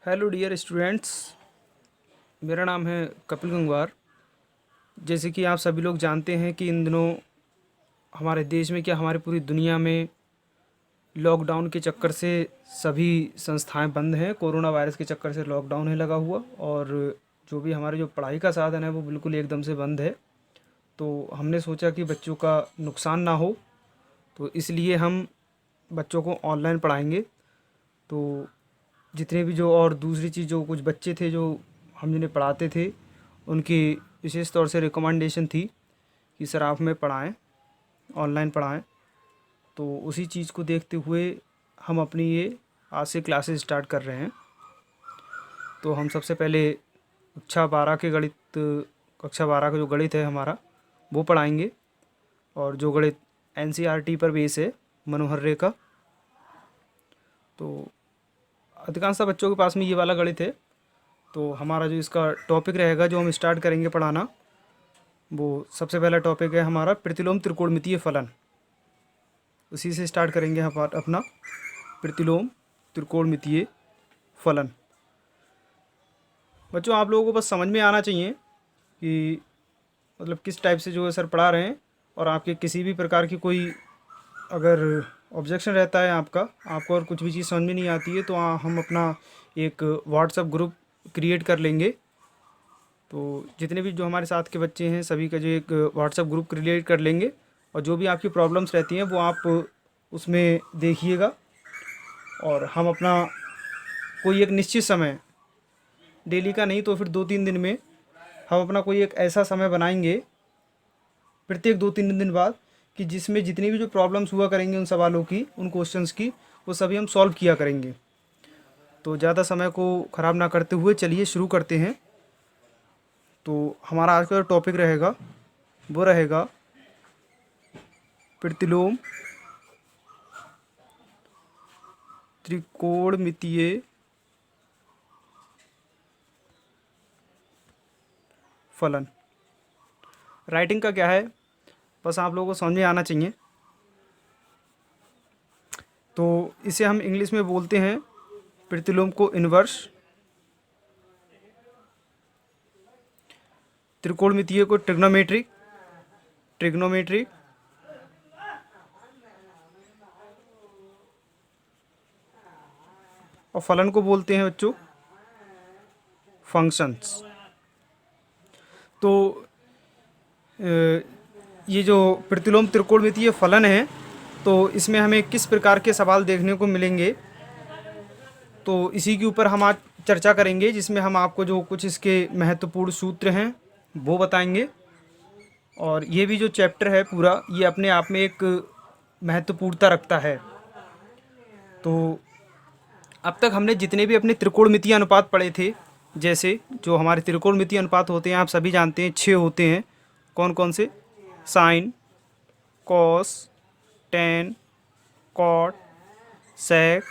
Hello dear students, मेरा नाम है कपिल गंगवार। जैसे कि आप सभी लोग जानते हैं कि इन दिनों हमारे देश में क्या हमारी पूरी दुनिया में लॉकडाउन के चक्कर से सभी संस्थाएं बंद हैं। कोरोना वायरस के चक्कर से लॉकडाउन है लगा हुआ, और जो भी हमारे जो पढ़ाई का साधन है वो बिल्कुल एकदम से बंद है। तो हमने सोचा कि बच्चों का नुकसान ना हो, तो इसलिए हम बच्चों को ऑनलाइन पढ़ाएंगे। तो जितने भी जो और दूसरी चीज़ जो कुछ बच्चे थे जो हम जिन्हें पढ़ाते थे, उनकी विशेष तौर से रिकमेंडेशन थी कि सर आप हमें पढ़ाएँ, ऑनलाइन पढ़ाएँ। तो उसी चीज़ को देखते हुए हम अपनी ये आज से क्लासेस स्टार्ट कर रहे हैं। तो हम सबसे पहले कक्षा 12 का जो गणित है हमारा वो पढ़ाएंगे, और जो गणित एनसीईआरटी पर बेस है, मनोहर रे का। तो अधिकांशतः बच्चों के पास में ये वाला गणित है। तो हमारा जो इसका टॉपिक रहेगा जो हम स्टार्ट करेंगे पढ़ाना, वो सबसे पहला टॉपिक है हमारा प्रतिलोम त्रिकोणमितीय फलन। उसी से स्टार्ट करेंगे हम अपना प्रतिलोम त्रिकोणमितीय फलन। बच्चों, आप लोगों को बस समझ में आना चाहिए कि मतलब किस टाइप से जो है सर पढ़ा रहे हैं, और आपके किसी भी प्रकार की कोई अगर ऑब्जेक्शन रहता है आपको और कुछ भी चीज़ समझ में नहीं आती है, तो हम अपना एक व्हाट्सएप ग्रुप क्रिएट कर लेंगे। तो जितने भी जो हमारे साथ के बच्चे हैं सभी का जो एक व्हाट्सएप ग्रुप क्रिएट कर लेंगे, और जो भी आपकी प्रॉब्लम्स रहती हैं वो आप उसमें देखिएगा। और हम अपना कोई एक निश्चित समय, डेली का नहीं तो फिर 2-3 दिन में हम अपना कोई एक ऐसा समय बनाएंगे प्रत्येक 2-3 दिन बाद, कि जिसमें जितनी भी जो प्रॉब्लम्स हुआ करेंगे उन सवालों की, उन क्वेश्चंस की, वो सभी हम सॉल्व किया करेंगे। तो ज़्यादा समय को ख़राब ना करते हुए चलिए शुरू करते हैं। तो हमारा आज का जो टॉपिक रहेगा वो रहेगा प्रतिलोम त्रिकोणमितीय फलन। राइटिंग का क्या है, बस आप लोगों को समझ में आना चाहिए। तो इसे हम इंग्लिश में बोलते हैं प्रतिलोम को इन्वर्स, त्रिकोणमितीय को ट्रिग्नोमेट्रिक, और फलन को बोलते हैं बच्चों फंक्शंस। तो ये जो प्रतिलोम त्रिकोणमितीय फलन है, तो इसमें हमें किस प्रकार के सवाल देखने को मिलेंगे, तो इसी के ऊपर हम आज चर्चा करेंगे, जिसमें हम आपको जो कुछ इसके महत्वपूर्ण सूत्र हैं वो बताएंगे। और ये भी जो चैप्टर है पूरा, ये अपने आप में एक महत्वपूर्णता रखता है। तो अब तक हमने जितने भी अपने त्रिकोणमितीय अनुपात पढ़े थे, जैसे जो हमारे त्रिकोणमितीय अनुपात होते हैं आप सभी जानते हैं 6 होते हैं। कौन कौन से? साइन, कॉस, टेन, कॉट, सेक,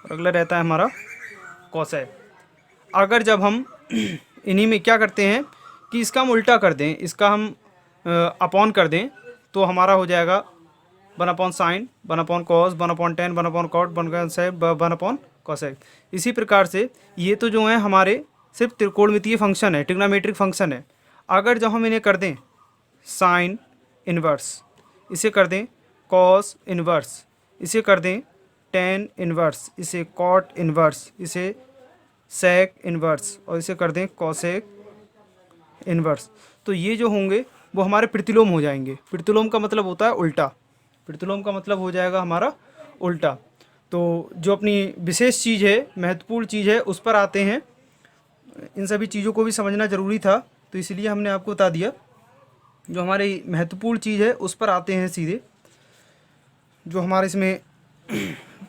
और अगला रहता है हमारा कॉसेक। अगर जब हम इन्हीं में क्या करते हैं कि इसका हम उल्टा कर दें, इसका हम अपॉन कर दें, तो हमारा हो जाएगा 1/sin, 1/cos, 1/10, 1/cot, 1/sec, 1/cosec। इसी प्रकार से ये तो जो है हमारे सिर्फ त्रिकोणमितीय फंक्शन है, ट्रिग्नोमेट्रिक फंक्शन है। अगर जब हम इन्हें कर दें साइन इन्वर्स, इसे कर दें कॉस इन्वर्स, इसे कर दें टेन इन्वर्स, इसे कॉट इन्वर्स, इसे सेक इन्वर्स, और इसे कर दें कॉसेक इन्वर्स, तो ये जो होंगे वो हमारे प्रतिलोम हो जाएंगे। प्रतिलोम का मतलब होता है उल्टा, प्रतिलोम का मतलब हो जाएगा हमारा उल्टा। तो जो अपनी विशेष चीज़ है, महत्वपूर्ण चीज़ है, उस पर आते हैं। इन सभी चीज़ों को भी समझना ज़रूरी था, तो इसलिए हमने आपको बता दिया। जो हमारी महत्वपूर्ण चीज़ है उस पर आते हैं सीधे, जो हमारे इसमें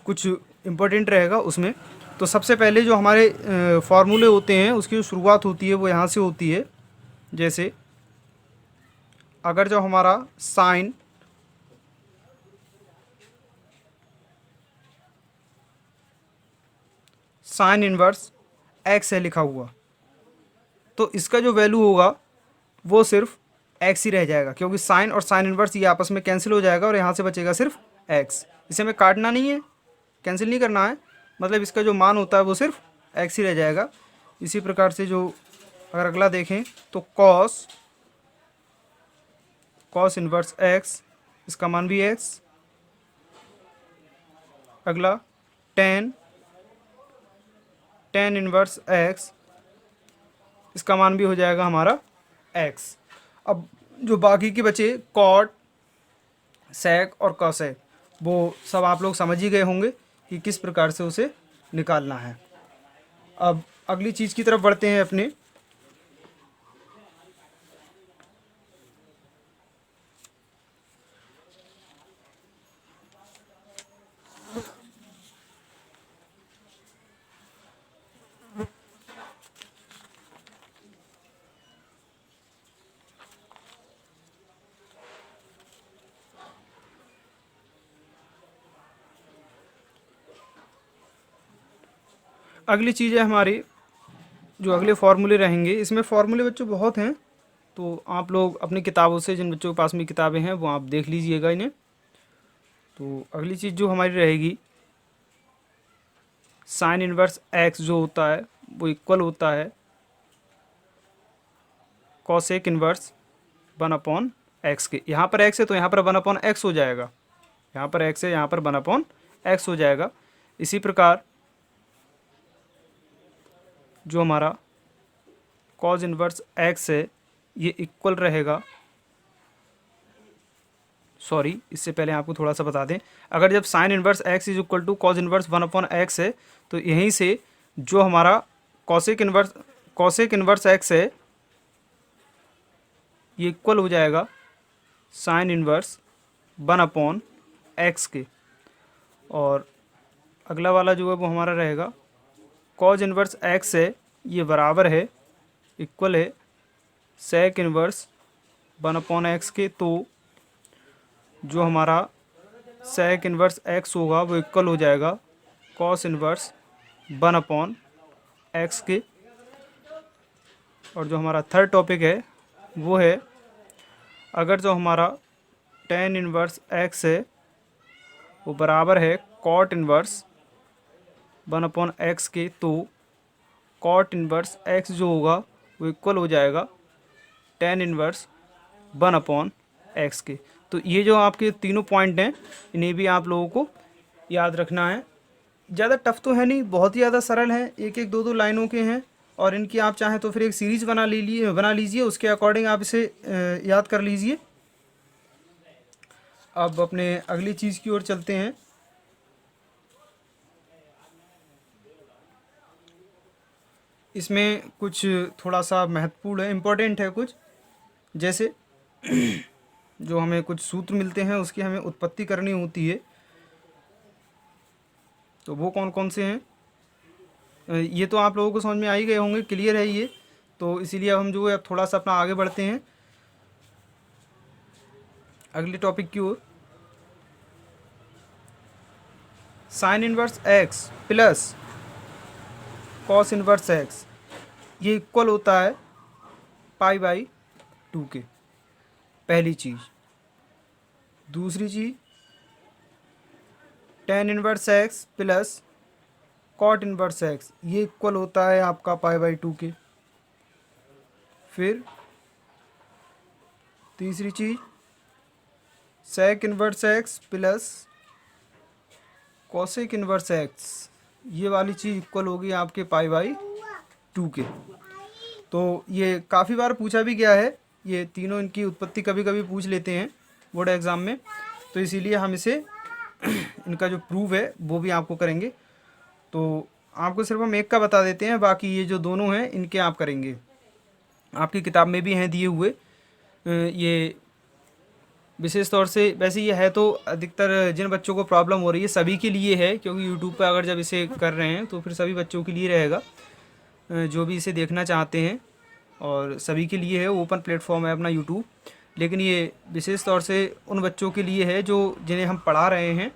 कुछ इम्पोर्टेंट रहेगा उसमें। तो सबसे पहले जो हमारे फार्मूले होते हैं उसकी जो शुरुआत होती है वो यहाँ से होती है। जैसे अगर जो हमारा साइन इन्वर्स एक्स है लिखा हुआ, तो इसका जो वैल्यू होगा वो सिर्फ एक्स ही रह जाएगा, क्योंकि साइन और साइन इन्वर्स ये आपस में कैंसिल हो जाएगा और यहाँ से बचेगा सिर्फ एक्स। इसे हमें काटना नहीं है, कैंसिल नहीं करना है, मतलब इसका जो मान होता है वो सिर्फ एक्स ही रह जाएगा। इसी प्रकार से जो अगर अगला देखें तो कॉस इन्वर्स एक्स, इसका मान भी एक्स। अगला टेन इन्वर्स एक्स, इसका मान भी हो जाएगा हमारा एक्स। अब जो बाकी के बचे कॉट, सेक और कॉसेक, वो सब आप लोग समझ ही गए होंगे कि किस प्रकार से उसे निकालना है। अब अगली चीज़ की तरफ बढ़ते हैं अपने। अगली चीज़ है हमारी जो अगले फार्मूले रहेंगे। इसमें फार्मूले बच्चों बहुत हैं, तो आप लोग अपनी किताबों से, जिन बच्चों के पास में किताबें हैं वो आप देख लीजिएगा इन्हें। तो अगली चीज़ जो हमारी रहेगी, साइन इन्वर्स एक्स जो होता है वो इक्वल होता है कॉसेक इन्वर्स 1/x के। यहाँ पर x है तो यहाँ पर 1/x हो जाएगा, यहाँ पर x है, यहाँ पर 1/x हो जाएगा। इसी प्रकार जो हमारा कॉज इन्वर्स x है ये इक्वल रहेगा, सॉरी इससे पहले आपको थोड़ा सा बता दें, अगर जब sine inverse x is equal to cos inverse 1/x है तो यहीं से जो हमारा कॉसेक इन्वर्स x है ये इक्वल हो जाएगा साइन इन्वर्स 1/x के। और अगला वाला जो है वो हमारा रहेगा कॉज इन्वर्स x है ये बराबर है, इक्वल है सेक इन्वर्स 1/x के। तो जो हमारा सेक इन्वर्स x होगा वो इक्वल हो जाएगा कॉस इन्वर्स 1/x के। और जो हमारा थर्ड टॉपिक है वो है, अगर जो हमारा टेन इन्वर्स x है वो बराबर है कॉट इन्वर्स 1/x के, तो कॉट इन्वर्स x जो होगा वो इक्वल हो जाएगा टेन इन्वर्स 1/x के। तो ये जो आपके तीनों पॉइंट हैं इन्हें भी आप लोगों को याद रखना है। ज़्यादा टफ तो है नहीं, बहुत ही ज़्यादा सरल है, एक एक दो दो लाइनों के हैं और इनकी आप चाहें तो फिर एक सीरीज़ बना लीजिए, उसके अकॉर्डिंग आप इसे याद कर लीजिए। अब अपने अगली चीज़ की ओर चलते हैं। इसमें कुछ थोड़ा सा महत्वपूर्ण है, इम्पोर्टेंट है कुछ, जैसे जो हमें कुछ सूत्र मिलते हैं उसकी हमें उत्पत्ति करनी होती है। तो वो कौन कौन से हैं ये तो आप लोगों को समझ में आ ही गए होंगे, क्लियर है ये। तो इसीलिए हम जो है अब थोड़ा सा अपना आगे बढ़ते हैं अगले टॉपिक की ओर। Sine inverse x plus cos inverse x ये इक्वल होता है π/2 के, पहली चीज़। दूसरी चीज़, tan inverse x plus cot inverse x ये इक्वल होता है आपका π/2 के। फिर तीसरी चीज़, sec inverse x plus cosec inverse x ये वाली चीज़ इक्वल होगी आपके π/2 के। तो ये काफ़ी बार पूछा भी गया है, ये तीनों इनकी उत्पत्ति कभी कभी पूछ लेते हैं बोर्ड एग्ज़ाम में, तो इसीलिए हम इसे इनका जो प्रूफ है वो भी आपको करेंगे। तो आपको सिर्फ हम एक का बता देते हैं, बाकी ये जो दोनों हैं इनके आप करेंगे, आपकी किताब में भी हैं दिए हुए। ये विशेष तौर से वैसे ये है तो अधिकतर जिन बच्चों को प्रॉब्लम हो रही है सभी के लिए है, क्योंकि यूट्यूब पर अगर जब इसे कर रहे हैं तो फिर सभी बच्चों के लिए रहेगा जो भी इसे देखना चाहते हैं, और सभी के लिए है, ओपन प्लेटफॉर्म है अपना यूट्यूब। लेकिन ये विशेष तौर से उन बच्चों के लिए है जो जिन्हें हम पढ़ा रहे हैं,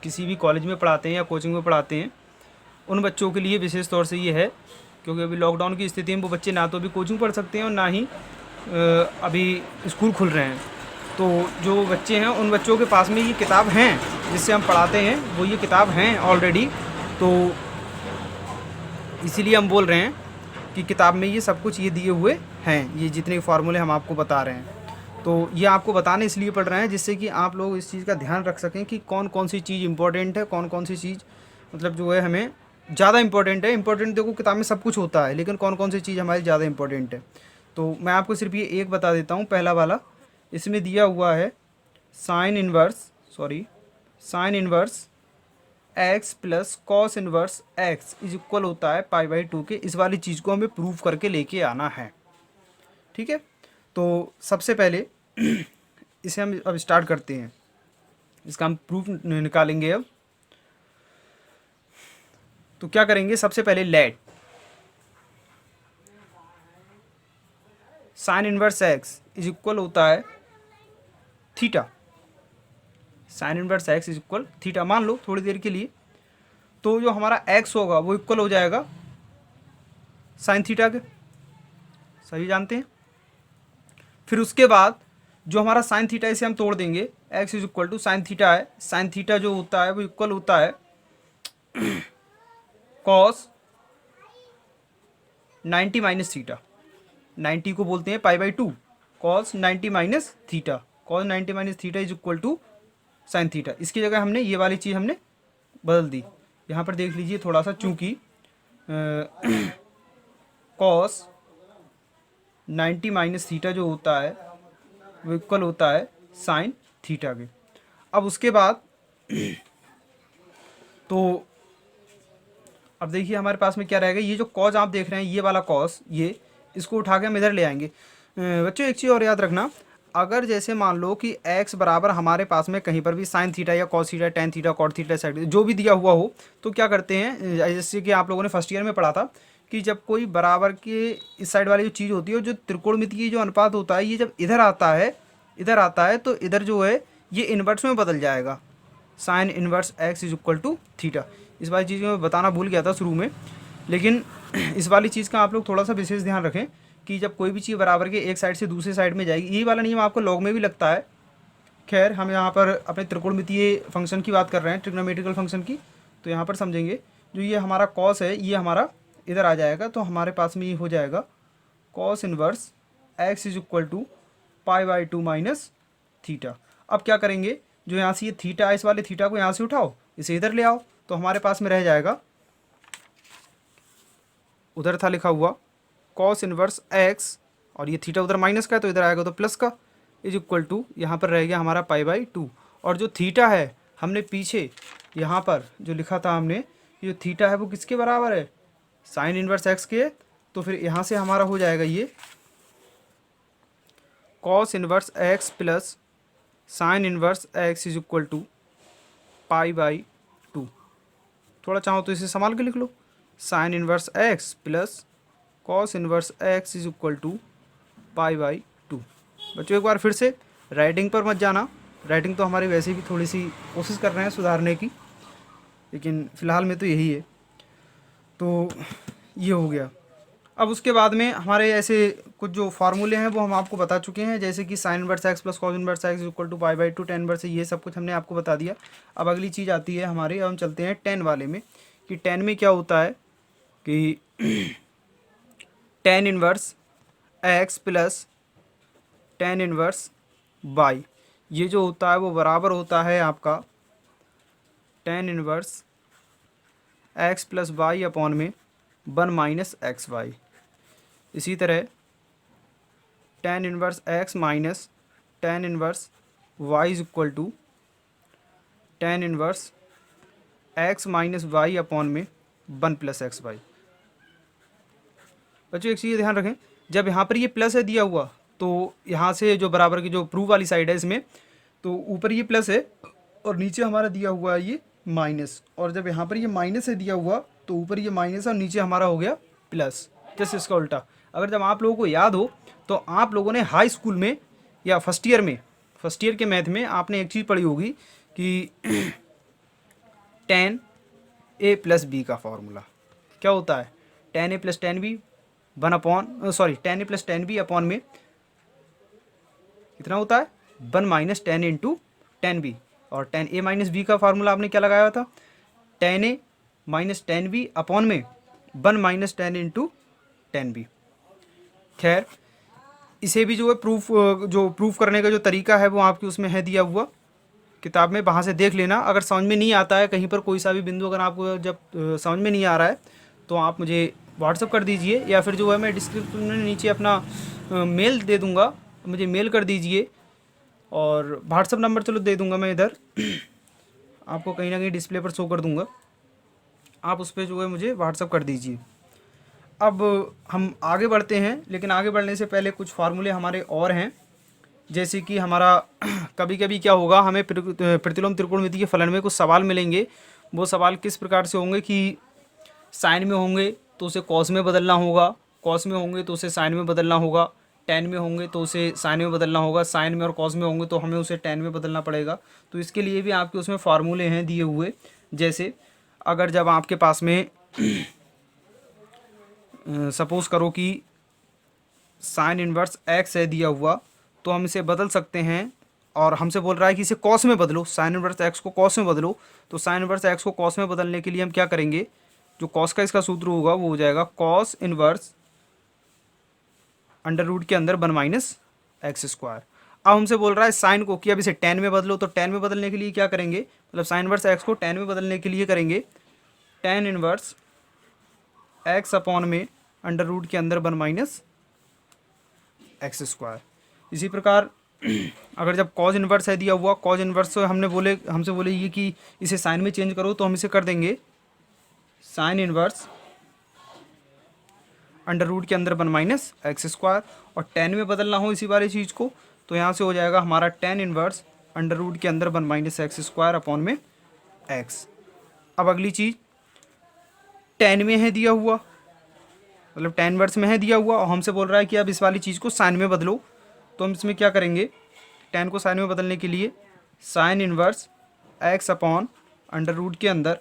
किसी भी कॉलेज में पढ़ाते हैं या कोचिंग में पढ़ाते हैं, उन बच्चों के लिए विशेष तौर से ये है, क्योंकि अभी लॉकडाउन की स्थिति में वो बच्चे ना तो अभी कोचिंग पढ़ सकते हैं और ना ही अभी स्कूल खुल रहे हैं। तो जो बच्चे हैं उन बच्चों के पास में ये किताब हैं जिससे हम पढ़ाते हैं, वो ये किताब हैं ऑलरेडी। तो इसीलिए हम बोल रहे हैं कि किताब में ये सब कुछ ये दिए हुए हैं, ये जितने फार्मूले हम आपको बता रहे हैं। तो ये आपको बताने इसलिए पड़ रहे हैं जिससे कि आप लोग इस चीज़ का ध्यान रख सकें कि कौन कौन सी चीज़ इंपॉर्टेंट है, कौन कौन सी चीज़ मतलब जो है हमें ज़्यादा इंपॉर्टेंट है। इंपॉर्टेंट देखो किताब में सब कुछ होता है, लेकिन कौन कौन सी चीज़ हमारी ज़्यादा इंपॉर्टेंट है। तो मैं आपको सिर्फ ये एक बता देता हूँ, पहला वाला इसमें दिया हुआ है sign inverse x plus cos inverse x is equal होता है π/2 के। इस वाली चीज़ को हमें प्रूव करके लेके आना है, ठीक है। तो सबसे पहले इसे हम अब स्टार्ट करते हैं, इसका हम प्रूफ निकालेंगे अब। तो क्या करेंगे, सबसे पहले late sign inverse x is equal होता है theta. Sign inverse x is equal theta मान लो थोड़ी देर के लिए। तो जो हमारा एक्स होगा वो इक्वल हो जाएगा साइन थीटा के, सही जानते हैं। फिर उसके बाद जो हमारा साइन थीटा इसे हम तोड़ देंगे, x is equal to sine theta है। साइन थीटा जो होता है वो इक्वल होता है कॉस 90 माइनस थीटा। 90 को बोलते हैं π/2, cos 90 minus theta. Cos 90 minus theta is equal to sine theta. इसकी जगह हमने ये वाली चीज़ हमने बदल दी। यहाँ पर देख लीजिए थोड़ा सा, चूँकि कॉस 90 माइनस थीटा जो होता है वो इक्वल होता है साइन थीटा के। अब उसके बाद तो अब देखिए हमारे पास में क्या रहेगा, ये जो कॉस आप देख रहे हैं ये वाला कॉस, ये इसको उठा के हम इधर ले आएंगे। बच्चों एक चीज़ और याद रखना, अगर जैसे मान लो कि x बराबर हमारे पास में कहीं पर भी साइन थीटा या cos theta, tan theta, cot theta, side जो भी दिया हुआ हो, तो क्या करते हैं, जैसे कि आप लोगों ने फर्स्ट ईयर में पढ़ा था कि जब कोई बराबर के इस साइड वाली जो चीज़ होती है, जो त्रिकोणमितीय जो अनुपात होता है, ये जब इधर आता है तो इधर जो है ये इन्वर्स में बदल जाएगा। Sine inverse x is equal to theta. इस वाली चीज़ मैं बताना भूल गया था शुरू में, लेकिन इस वाली चीज़ का आप लोग थोड़ा सा विशेष ध्यान रखें कि जब कोई भी चीज़ बराबर के एक साइड से दूसरे साइड में जाएगी, ये वाला नियम आपको लॉग में भी लगता है। खैर हम यहाँ पर अपने त्रिकोणमितीय फंक्शन की बात कर रहे हैं, ट्रिग्नोमेट्रिकल फंक्शन की, तो यहाँ पर समझेंगे जो ये हमारा कॉस है ये हमारा इधर आ जाएगा, तो हमारे पास में ये हो जाएगा cos inverse x is equal to π/2 minus theta. अब क्या करेंगे, जो यहाँ से ये थीटा है, इस वाले थीटा को यहाँ से उठाओ, इसे इधर ले आओ, तो हमारे पास में रह जाएगा, उधर था लिखा हुआ कॉस इनवर्स एक्स, और ये थीटा उधर माइनस का है तो इधर आएगा तो प्लस का, इज इक्वल टू यहाँ पर रह गया हमारा π/2। और जो थीटा है हमने पीछे यहाँ पर जो लिखा था हमने, ये थीटा है वो किसके बराबर है, साइन इनवर्स एक्स के। तो फिर यहाँ से हमारा हो जाएगा ये cos inverse x plus sine inverse x is equal to π/2। थोड़ा चाहो तो इसे संभाल के लिख लो, sine inverse x plus cos inverse x is equal to π/2। बच्चों एक बार फिर से राइटिंग पर मत जाना, राइटिंग तो हमारी वैसे भी थोड़ी सी कोशिश कर रहे हैं सुधारने की, लेकिन फ़िलहाल में तो यही है। तो ये हो गया। अब उसके बाद में हमारे ऐसे कुछ जो फार्मूले हैं वो हम आपको बता चुके हैं, जैसे कि sine inverse x plus cos inverse x equal to π/2, tan inverse, ये सब कुछ हमने आपको बता दिया। अब अगली चीज़ आती है हमारे, अब हम चलते हैं टेन वाले में, कि टेन में क्या होता है कि tan inverse x plus tan inverse y, ये जो होता है वो बराबर होता है आपका tan inverse x plus y upon में 1 माइनस एक्स वाई। इसी तरह tan inverse x minus tan inverse y is equal to tan inverse x minus y upon में 1 प्लस एक्स वाई। बच्चों एक चीज़ ध्यान रखें, जब यहाँ पर ये प्लस है दिया हुआ, तो यहाँ से जो बराबर की जो प्रूफ वाली साइड है इसमें, तो ऊपर ये प्लस है और नीचे हमारा दिया हुआ है ये माइनस, और जब यहाँ पर ये माइनस है दिया हुआ तो ऊपर ये माइनस और नीचे हमारा हो गया प्लस, जैसे इसका उल्टा। अगर जब आप लोगों को याद हो तो आप लोगों ने हाई स्कूल में या फर्स्ट ईयर के मैथ में आपने एक चीज़ पढ़ी होगी कि टेन ए प्लस बी का फॉर्मूला क्या होता है, tan A plus tan B tan A plus tan B upon में कितना होता है 1 minus tan into tan B, और टेन ए माइनस बी का फार्मूला आपने क्या लगाया था, tan A minus tan B upon में 1 माइनस 10 इंटू 10 भी। खैर इसे भी जो है प्रूफ करने का जो तरीका है वो आपकी उसमें है दिया हुआ किताब में, वहाँ से देख लेना। अगर समझ में नहीं आता है कहीं पर कोई सा भी बिंदु, अगर आपको जब समझ में नहीं आ रहा है तो आप मुझे व्हाट्सअप कर दीजिए, या फिर जो है मैं डिस्क्रिप्शन में नीचे अपना मेल दे दूँगा, मुझे मेल कर दीजिए। और व्हाट्सअप नंबर चलो दे दूँगा मैं इधर आपको कहीं ना कहीं डिस्प्ले पर शो कर दूँगा, आप उस पर जो है मुझे व्हाट्सअप कर दीजिए। अब हम आगे बढ़ते हैं, लेकिन आगे बढ़ने से पहले कुछ फार्मूले हमारे और हैं। जैसे कि हमारा कभी कभी क्या होगा, हमें प्रतिलोम त्रिकोणमितीय फलन में कुछ सवाल मिलेंगे। वो सवाल किस प्रकार से होंगे कि साइन में होंगे तो उसे कॉस में बदलना होगा, कॉस में होंगे तो उसे साइन में बदलना होगा, टेन में होंगे तो उसे साइन में बदलना होगा, साइन में और कॉस में होंगे तो हमें उसे टेन में बदलना पड़ेगा। तो इसके लिए भी आपके उसमें फार्मूले हैं दिए हुए। जैसे अगर जब आपके पास में सपोज़ करो कि साइन इन्वर्स एक्स है दिया हुआ, तो हम इसे बदल सकते हैं। और हमसे बोल रहा है कि इसे कॉस में बदलो, साइन इन्वर्स एक्स को कॉस में बदलो। तो साइन इन्वर्स एक्स को कॉस में बदलने के लिए हम क्या करेंगे, जो कॉस का इसका सूत्र होगा वो हो जाएगा कॉस इन्वर्स अंडर रूट के अंदर 1 माइनस एक्स स्क्वायर। अब हमसे बोल रहा है साइन को कि अब इसे टेन में बदलो, तो टेन में बदलने के लिए क्या करेंगे, मतलब साइन इन्वर्स एक्स को टेन में बदलने के लिए करेंगे टेन इन्वर्स एक्स अपॉन में अंडर रूट के अंदर 1 माइनस एक्स स्क्वायर। इसी प्रकार अगर जब कॉज इन्वर्स है दिया हुआ, कॉज इन्वर्स हमसे बोले ये कि इसे साइन में चेंज करो, तो हम इसे कर देंगे साइन इन्वर्स अंडर रूट के अंदर 1 माइनस एक्स स्क्वायर। और टेन में बदलना हो इसी वाली चीज़ को, तो यहाँ से हो जाएगा हमारा टेन इन्वर्स अंडर रूट के अंदर 1 माइनस एक्स स्क्वायर अपॉन में एक्स। अब अगली चीज़ टेन में है दिया हुआ, मतलब टेन इन्वर्स में है दिया हुआ, और हमसे बोल रहा है कि अब इस वाली चीज़ को साइन में बदलो। तो हम इसमें क्या करेंगे, टेन को साइन में बदलने के लिए sine inverse x upon under root के अंदर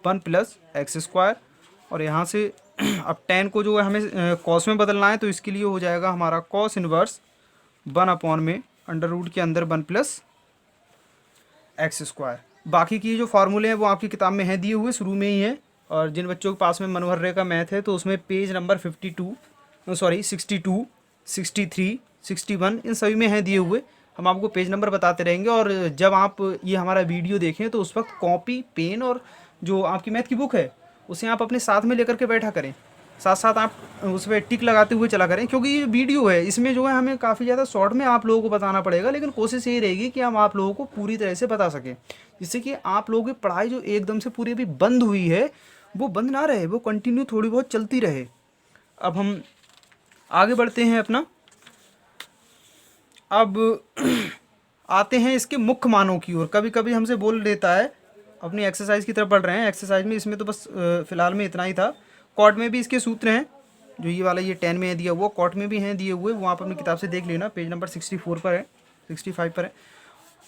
1 प्लस एक्स स्क्वायर। और यहाँ से अब टेन को जो है हमें कॉस में बदलना है, तो इसके लिए हो जाएगा हमारा कॉस इन्वर्स 1 अपॉन में अंडर रूट के अंदर 1 प्लस एक्स स्क्वायर। बाकी की जो फार्मूले हैं वो आपकी किताब में हैं दिए हुए, शुरू में ही है। और जिन बच्चों के पास में मनोहर्रे का मैथ है तो उसमें पेज नंबर 62, 63, 61 इन सभी में हैं दिए हुए। हम आपको पेज नंबर बताते रहेंगे, और जब आप ये हमारा वीडियो देखें तो उस वक्त कॉपी पेन और जो आपकी मैथ की बुक है उसे आप अपने साथ में लेकर के बैठा करें, साथ साथ आप उस पर टिक लगाते हुए चला करें। क्योंकि ये वीडियो है, इसमें जो है हमें काफ़ी ज़्यादा शॉर्ट में आप लोगों को बताना पड़ेगा, लेकिन कोशिश यही रहेगी कि हम आप लोगों को पूरी तरह से बता सकें, जिससे कि आप लोगों की पढ़ाई जो एकदम से पूरी अभी बंद हुई है वो बंद ना रहे, वो कंटिन्यू थोड़ी बहुत चलती रहे। अब हम आगे बढ़ते हैं अपना। अब आते हैं इसके मुख्य मानों की ओर। कभी कभी हमसे बोल देता है, अपनी एक्सरसाइज की तरफ बढ़ रहे हैं। एक्सरसाइज में इसमें तो बस फिलहाल में इतना ही था। कॉट में भी इसके सूत्र हैं, जो ये वाला ये 10 में है दिया हुआ, कॉट में भी हैं दिए हुए, वो आप अपनी किताब से देख लेना, पेज नंबर 64 पर है, 65 पर है।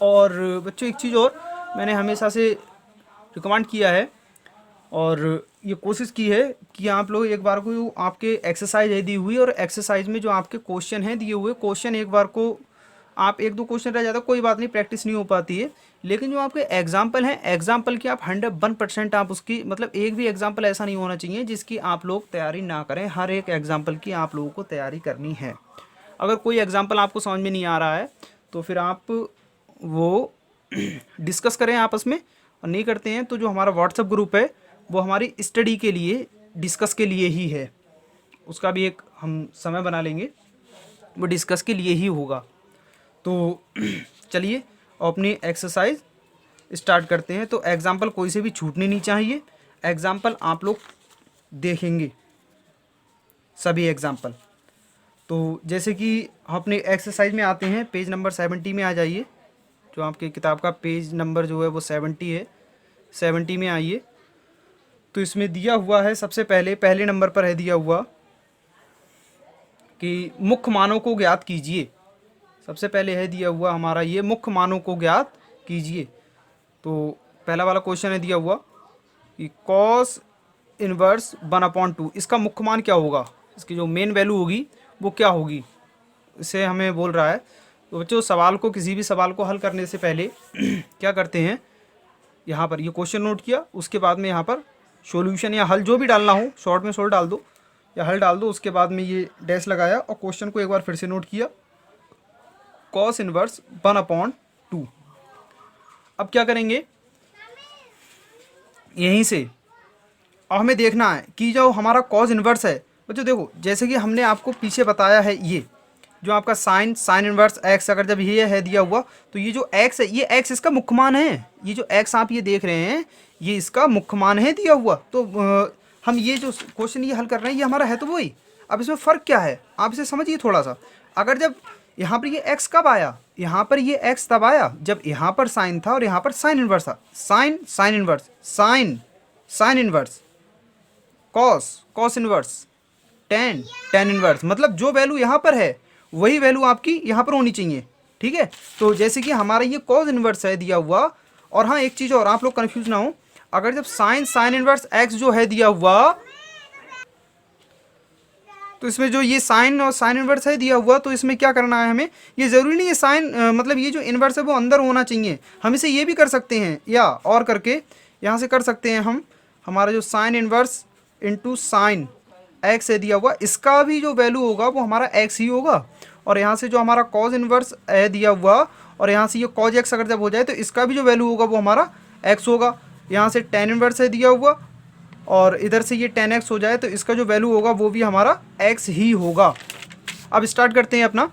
और बच्चों एक चीज़ और मैंने हमेशा से रिकमेंड किया है और ये कोशिश की है कि आप लोग एक बार को आपके एक्सरसाइज है दी हुई, और एक्सरसाइज में जो आपके क्वेश्चन हैं दिए हुए, क्वेश्चन एक बार को आप 1-2 क्वेश्चन रह जाता, कोई बात नहीं, प्रैक्टिस नहीं हो पाती है। लेकिन जो आपके एग्जाम्पल हैं, एग्जाम्पल की आप 101% आप उसकी, मतलब एक भी एग्जाम्पल ऐसा नहीं होना चाहिए जिसकी आप लोग तैयारी ना करें। हर एक एग्जाम्पल की आप लोगों को तैयारी करनी है। अगर कोई एग्जाम्पल आपको समझ में नहीं आ रहा है तो फिर आप वो डिस्कस करें आपस में, और नहीं करते हैं तो जो हमारा व्हाट्सएप ग्रुप है वो हमारी स्टडी के लिए, डिस्कस के लिए ही है। उसका भी एक हम समय बना लेंगे, वो डिस्कस के लिए ही होगा। तो चलिए अपनी एक्सरसाइज स्टार्ट करते हैं। तो एग्जाम्पल कोई से भी छूटने नहीं चाहिए, एग्जाम्पल आप लोग देखेंगे सभी एग्जाम्पल। तो जैसे कि अपने एक्सरसाइज में आते हैं, पेज नंबर 70 में आ जाइए। जो आपके किताब का पेज नंबर जो है वो 70 है, 70 में आइए। तो इसमें दिया हुआ है, सबसे पहले नंबर पर है दिया हुआ कि मुख्य मानों को ज्ञात कीजिए। सबसे पहले है दिया हुआ हमारा ये, मुख्य मानों को ज्ञात कीजिए। तो पहला वाला क्वेश्चन है दिया हुआ कि कॉस इन्वर्स 1/2, इसका मुख्य मान क्या होगा, इसकी जो मेन वैल्यू होगी वो क्या होगी, इसे हमें बोल रहा है। तो बच्चों सवाल को, किसी भी सवाल को हल करने से पहले क्या करते हैं, यहाँ पर ये क्वेश्चन नोट किया, उसके बाद में यहाँ पर सॉल्यूशन या हल जो भी डालना हो, शॉर्ट में शॉर्ट डाल दो या हल डाल दो। उसके बाद में ये डैश लगाया और क्वेश्चन को एक बार फिर से नोट किया, कॉस इनवर्स 1/2। अब क्या करेंगे, यहीं से अब हमें देखना है कि जो हमारा कॉस इनवर्स है, बच्चों देखो जैसे कि हमने आपको पीछे बताया है, ये जो आपका साइन इनवर्स एक्स अगर जब ये है दिया हुआ, तो ये जो एक्स है, ये एक्स इसका मुख्य मान है। ये जो एक्स आप ये देख रहे हैं, ये इसका मुख्य मान है दिया हुआ। तो हम ये जो क्वेश्चन ये हल कर रहे हैं, ये हमारा है तो वही। अब इसमें फ़र्क क्या है, आप इसे समझिए थोड़ा सा। अगर जब यहाँ पर ये एक्स कब आया, यहाँ पर ये एक्स तब आया जब यहाँ पर साइन था और यहाँ पर साइन इनवर्स था। Sine inverse, sine inverse, cos inverse, tan inverse, मतलब जो वैल्यू यहाँ पर है वही वैल्यू आपकी यहाँ पर होनी चाहिए। ठीक है, तो जैसे कि हमारा ये कॉस इनवर्स है दिया हुआ। और हाँ एक चीज़ और, आप लोग कन्फ्यूज ना हो, अगर जब साइन इनवर्स एक्स जो है दिया हुआ, तो इसमें जो ये साइन और साइन इनवर्स है दिया हुआ, तो इसमें क्या करना है हमें, ये ज़रूरी नहीं है साइन मतलब ये जो इनवर्स है वो अंदर होना चाहिए। हम इसे ये भी कर सकते हैं, या और करके यहाँ से कर सकते हैं हम, हमारा जो sine inverse into sine x है दिया हुआ, इसका भी जो वैल्यू होगा वो हमारा एक्स ही होगा। और यहाँ से जो हमारा कॉज इनवर्स है दिया हुआ, और यहाँ से ये कॉज एक्स अगर जब हो जाए तो इसका भी जो वैल्यू होगा वो हमारा एक्स होगा। यहाँ से टेन इनवर्स है दिया हुआ, और इधर से ये टेन एक्स हो जाए तो इसका जो वैल्यू होगा वो भी हमारा एक्स ही होगा। अब स्टार्ट करते हैं अपना।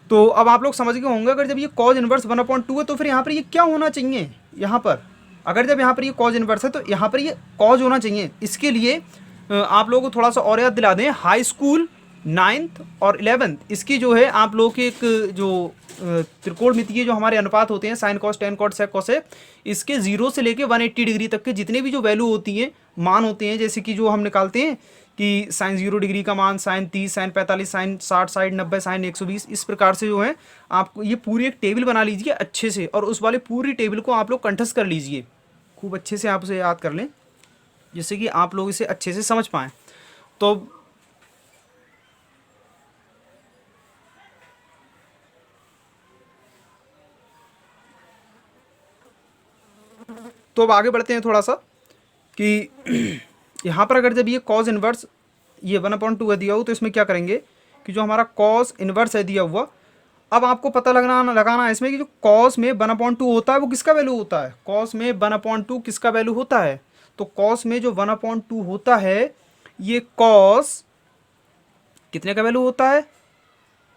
तो अब आप लोग समझ गए होंगे, अगर जब ये कॉज इनवर्स 1/2 है तो फिर यहाँ पर ये क्या होना चाहिए, यहाँ पर अगर जब यहाँ पर ये कॉज इनवर्स है तो यहाँ पर ये कॉज होना चाहिए। इसके लिए आप लोगों को थोड़ा सा और याद दिला दें, हाई स्कूल 9th और 11th इसकी जो है आप लोगों के एक जो त्रिकोणमितीय जो हमारे अनुपात होते हैं, sine cos tan cot sec cosec, इसके 0 से लेके 180 डिग्री तक के जितने भी जो वैल्यू होती हैं, मान होते हैं, जैसे कि जो हम निकालते हैं कि साइन 0 डिग्री का मान, sine 30, sine 45, sine 60, sine 90, sine 120, इस प्रकार से जो है आपको ये पूरी एक टेबल बना लीजिए अच्छे से, और उस वाले पूरी टेबल को आप लोग कंठस्थ कर लीजिए, खूब अच्छे से आप उसे याद कर लें, जिससे कि आप लोग इसे अच्छे से समझ पाएँ। तो अब आगे बढ़ते हैं थोड़ा सा कि यहाँ पर अगर जब ये कॉस इनवर्स ये 1/2 है दिया हुआ, तो इसमें क्या करेंगे कि जो हमारा कॉस इनवर्स है दिया हुआ, अब आपको पता लगाना है इसमें कि जो कॉस में 1/2 होता है वो किसका वैल्यू होता है, कॉस में 1/2 किसका वैल्यू होता है। तो कॉस में जो 1/2 होता है, ये कॉस कितने का वैल्यू होता है,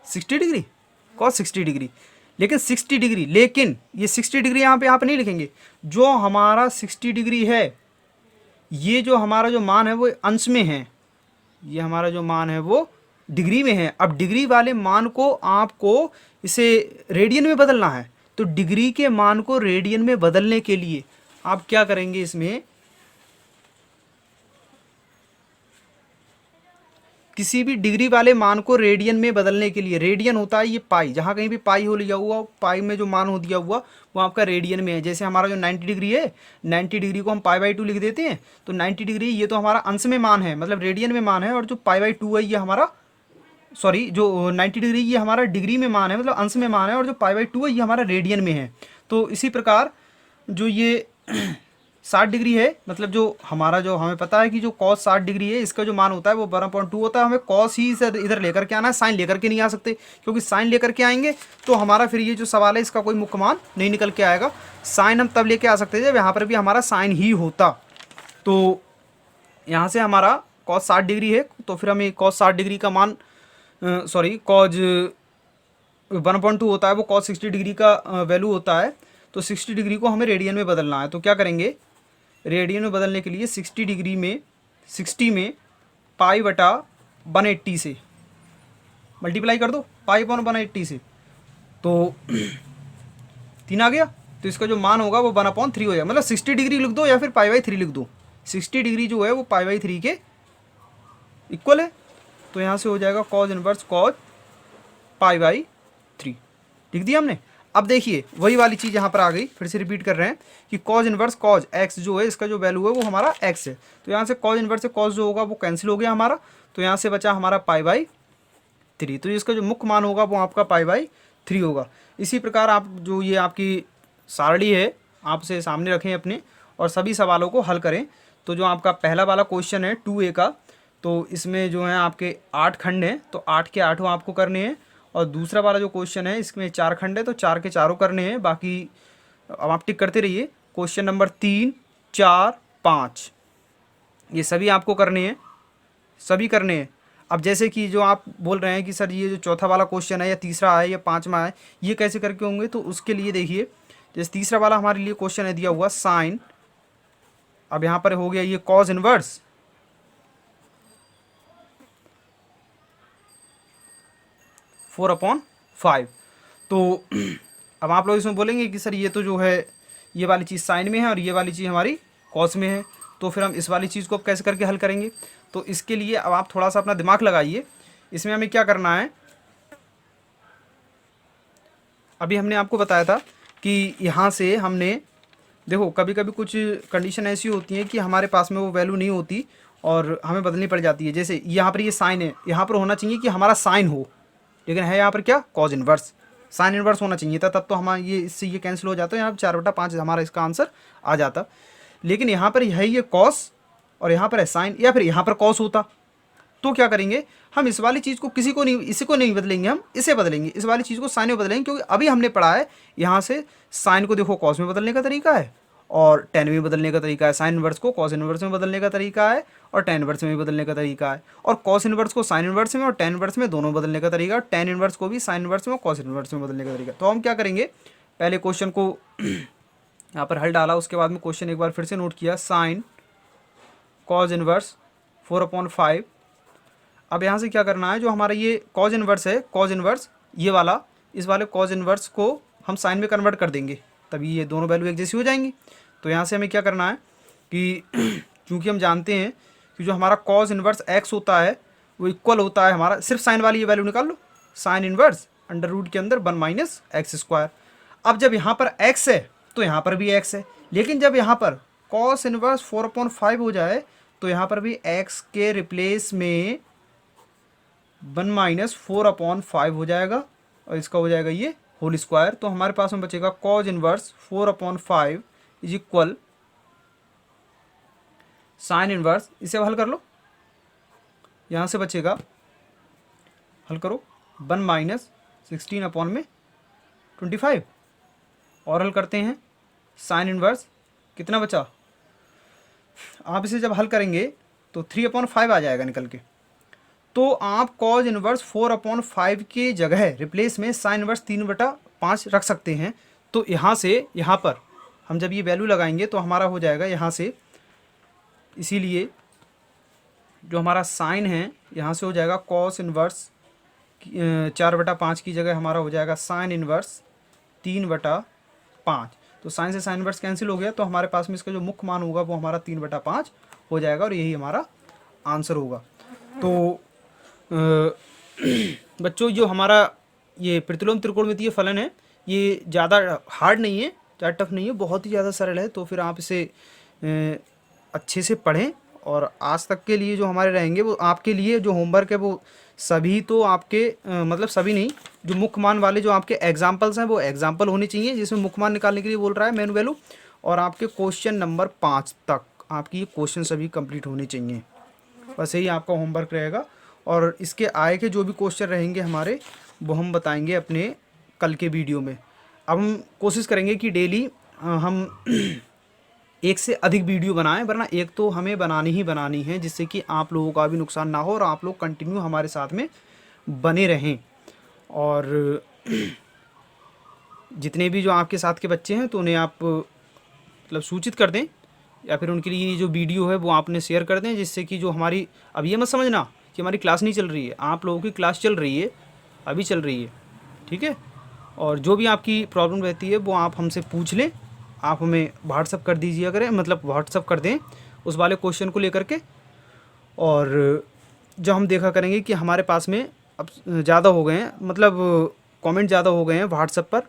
60 डिग्री, कॉस 60 डिग्री। लेकिन 60 डिग्री, लेकिन ये 60 डिग्री यहाँ पे आप नहीं लिखेंगे, जो हमारा 60 डिग्री है, ये जो हमारा जो मान है वो अंश में है, ये हमारा जो मान है वो डिग्री में है। अब डिग्री वाले मान को आपको इसे रेडियन में बदलना है, तो डिग्री के मान को रेडियन में बदलने के लिए आप क्या करेंगे, इसमें किसी भी डिग्री वाले मान को रेडियन में बदलने के लिए, रेडियन होता है ये पाई, जहाँ कहीं भी पाई हो लिया हुआ, पाई में जो मान हो दिया हुआ वो आपका रेडियन में है। जैसे हमारा जो 90 डिग्री है, 90 डिग्री को हम पाई/2 लिख देते हैं, तो 90 डिग्री ये तो हमारा अंश में मान है, मतलब रेडियन में मान है, और जो पाई/2 है ये हमारा, सॉरी जो 90 डिग्री ये हमारा डिग्री में मान है, मतलब अंश में मान है, और जो पाई/2 है ये हमारा रेडियन में है। तो इसी प्रकार जो ये 60 डिग्री है, मतलब जो हमारा जो हमें पता है कि जो कॉस 60 डिग्री है, इसका जो मान होता है वो 1/2 होता है। हमें कॉस ही इधर लेकर के आना है, साइन लेकर के नहीं आ सकते, क्योंकि साइन लेकर के आएंगे तो हमारा फिर ये जो सवाल है इसका कोई मुख्य मान नहीं निकल के आएगा। साइन हम तब लेके आ सकते थे जब यहाँ पर भी हमारा साइन ही होता। तो यहाँ से हमारा कॉस 60 डिग्री है, तो फिर हमें कॉस 60 डिग्री का मान, सॉरी कॉज 1/2 होता है, वो कॉस 60 डिग्री का वैल्यू होता है। तो 60 डिग्री को हमें रेडियन में बदलना है, तो क्या करेंगे, रेडियन में बदलने के लिए 60 डिग्री में 60 में पाई/180 से मल्टीप्लाई कर दो, पाई/180 से, तो 3 आ गया। तो इसका जो मान होगा वो 1/3 हो जाएगा, मतलब 60 डिग्री लिख दो या फिर पाई/3 लिख दो, 60 डिग्री जो है वो पाई/3 के इक्वल है। तो यहाँ से हो जाएगा कॉज इनवर्स कॉज पाई/3, लिख दिया हमने। अब देखिए वही वाली चीज़ यहाँ पर आ गई, फिर से रिपीट कर रहे हैं कि कॉज इनवर्स कॉज एक्स जो है, इसका जो वैल्यू है वो हमारा एक्स है। तो यहाँ से कॉज इनवर्स से कॉज जो होगा वो कैंसिल हो गया हमारा, तो यहाँ से बचा हमारा पाई/3। तो इसका जो मुख्य मान होगा वो आपका पाई/3 होगा। इसी प्रकार आप जो ये आपकी सारणी है आप उसे सामने रखें अपने, और सभी सवालों को हल करें। तो जो आपका पहला वाला क्वेश्चन है 2A का, तो इसमें जो है आपके 8 खंड हैं, तो 8 के 8 आपको करने हैं। और दूसरा वाला जो क्वेश्चन है इसमें 4 खंड है, तो 4 के 4 करने हैं। बाकी अब आप टिक करते रहिए। क्वेश्चन नंबर 3, 4, 5 ये सभी आपको करने हैं, सभी करने हैं। अब जैसे कि जो आप बोल रहे हैं कि सर ये जो चौथा वाला क्वेश्चन है या तीसरा है या पाँचवा है, ये कैसे करके होंगे, तो उसके लिए देखिए जैसे तीसरा वाला हमारे लिए क्वेश्चन है दिया हुआ साइन। अब यहाँ पर हो गया ये कॉज इनवर्स, फोर अपॉन 5। तो अब आप लोग इसमें बोलेंगे कि सर ये तो जो है ये वाली चीज़ साइन में है और ये वाली चीज़ हमारी कॉस में है, तो फिर हम इस वाली चीज़ को अब कैसे करके हल करेंगे। तो इसके लिए अब आप थोड़ा सा अपना दिमाग लगाइए। इसमें हमें क्या करना है, अभी हमने आपको बताया था कि यहाँ से हमने देखो कभी कभी कुछ कंडीशन ऐसी होती हैं कि हमारे पास में वो वैल्यू नहीं होती और हमें बदलनी पड़ जाती है। जैसे यहाँ पर ये साइन है, यहाँ पर होना चाहिए कि हमारा साइन हो, लेकिन है यहाँ पर क्या, कॉज इनवर्स। साइन इनवर्स होना चाहिए था, तब तो हमारा ये इससे ये कैंसिल हो जाता है, यहाँ पर 4/5 हमारा इसका आंसर आ जाता। लेकिन यहाँ पर है ये कॉस और यहाँ पर है साइन, या फिर यहाँ पर कॉस होता, तो क्या करेंगे हम इस वाली चीज़ को किसी को नहीं, इसी को नहीं बदलेंगे, हम इसे बदलेंगे, इस वाली चीज़ को साइन में बदलेंगे। क्योंकि अभी हमने पढ़ा है यहाँ से साइन को देखो कॉस में बदलने का तरीका है और टेन में बदलने का तरीका है, साइन इनवर्स को कॉस इनवर्स में बदलने का तरीका है और टेन इनवर्स में भी बदलने का तरीका है, और कॉस इनवर्स को साइन इनवर्स में और टेन इनवर्स में दोनों बदलने का तरीका, और टेन इनवर्स को भी साइन इनवर्स में और कॉस इनवर्स में बदलने का तरीका। तो हम क्या करेंगे, पहले क्वेश्चन को यहाँ पर हल डाला, उसके बाद में क्वेश्चन एक बार फिर से नोट किया, साइन कॉज इनवर्स 4/5। अब यहाँ से क्या करना है, जो हमारा ये कॉज इनवर्स है, कॉज इनवर्स ये वाला, इस वाले कॉज इनवर्स को हम साइन में कन्वर्ट कर देंगे, तभी ये दोनों वैल्यू एक जैसी हो जाएंगी। तो यहाँ से हमें क्या करना है कि क्योंकि हम जानते हैं कि जो हमारा कॉज इनवर्स x होता है वो इक्वल होता है हमारा, सिर्फ साइन वाली ये वैल्यू निकाल लो, साइन इनवर्स अंडर रूट के अंदर 1 - x²। अब जब यहाँ पर x है तो यहाँ पर भी x है, लेकिन जब यहाँ पर कॉस इनवर्स 4/5 हो जाए तो यहाँ पर भी x के रिप्लेस में 1 - 4/5 हो जाएगा और इसका हो जाएगा ये होल स्क्वायर। तो हमारे पास में बचेगा cause inverse 4/5 is equal sine inverse, इसे हल कर लो, यहाँ से बचेगा, हल करो, 1 - 16/25 और हल करते हैं, साइन इनवर्स कितना बचा, आप इसे जब हल करेंगे तो 3/5 आ जाएगा निकल के। तो आप कॉज इनवर्स 4/5 के जगह रिप्लेस में साइन इनवर्स 3/5 रख सकते हैं। तो यहाँ से यहाँ पर हम जब ये वैल्यू लगाएंगे तो हमारा हो जाएगा यहाँ से, इसीलिए जो हमारा साइन है यहाँ से हो जाएगा कॉस इनवर्स 4/5 की जगह हमारा हो जाएगा साइन इनवर्स 3/5। तो साइन से साइन इनवर्स कैंसिल हो गया, तो हमारे पास में इसका जो मुख्य मान होगा वो हमारा 3/5 हो जाएगा और यही हमारा आंसर होगा। तो बच्चों जो हमारा ये प्रतिलोम त्रिकोणमितीय फलन है ये ज़्यादा हार्ड नहीं है, ज़्यादा टफ नहीं है, बहुत ही ज़्यादा सरल है। तो फिर आप इसे अच्छे से पढ़ें और आज तक के लिए जो हमारे रहेंगे वो आपके लिए जो होमवर्क है वो सभी तो आपके मतलब सभी नहीं, जो मुख्य मान वाले जो आपके एग्जाम्पल्स हैं वो एग्जाम्पल होने चाहिए, जिसमें मुख्य मान निकालने के लिए बोल रहा है मेन वैल्यू, और आपके क्वेश्चन नंबर 5 तक आपकी ये क्वेश्चन सभी कंप्लीट होने चाहिए। बस यही आपका होमवर्क रहेगा और इसके आए के जो भी क्वेश्चन रहेंगे हमारे वो हम बताएंगे अपने कल के वीडियो में। अब हम कोशिश करेंगे कि डेली हम एक से अधिक वीडियो बनाएं, वरना एक तो हमें बनानी ही बनानी है, जिससे कि आप लोगों का भी नुकसान ना हो और आप लोग कंटिन्यू हमारे साथ में बने रहें। और जितने भी जो आपके साथ के बच्चे हैं तो उन्हें आप मतलब सूचित कर दें या फिर उनके लिए जो वीडियो है वो आपने शेयर कर दें, जिससे कि जो हमारी, अब ये मत समझना कि हमारी क्लास नहीं चल रही है, आप लोगों की क्लास चल रही है, अभी चल रही है, ठीक है। और जो भी आपकी प्रॉब्लम रहती है वो आप हमसे पूछ लें, आप हमें व्हाट्सअप कर दीजिए करें, मतलब व्हाट्सअप कर दें उस वाले क्वेश्चन को लेकर के। और जब हम देखा करेंगे कि हमारे पास में अब ज़्यादा हो गए हैं, मतलब कमेंट ज़्यादा हो गए हैं व्हाट्सअप पर,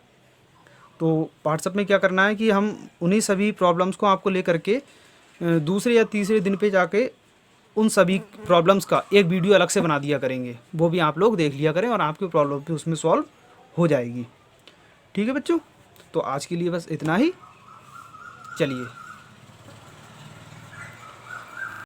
तो व्हाट्सअप में क्या करना है कि हम उन्हीं सभी प्रॉब्लम्स को आपको लेकर के दूसरे या तीसरे दिन पे जाके उन सभी प्रॉब्लम्स का एक वीडियो अलग से बना दिया करेंगे, वो भी आप लोग देख लिया करें और आपकी प्रॉब्लम भी उसमें सॉल्व हो जाएगी। ठीक है बच्चों, तो आज के लिए बस इतना ही, चलिए।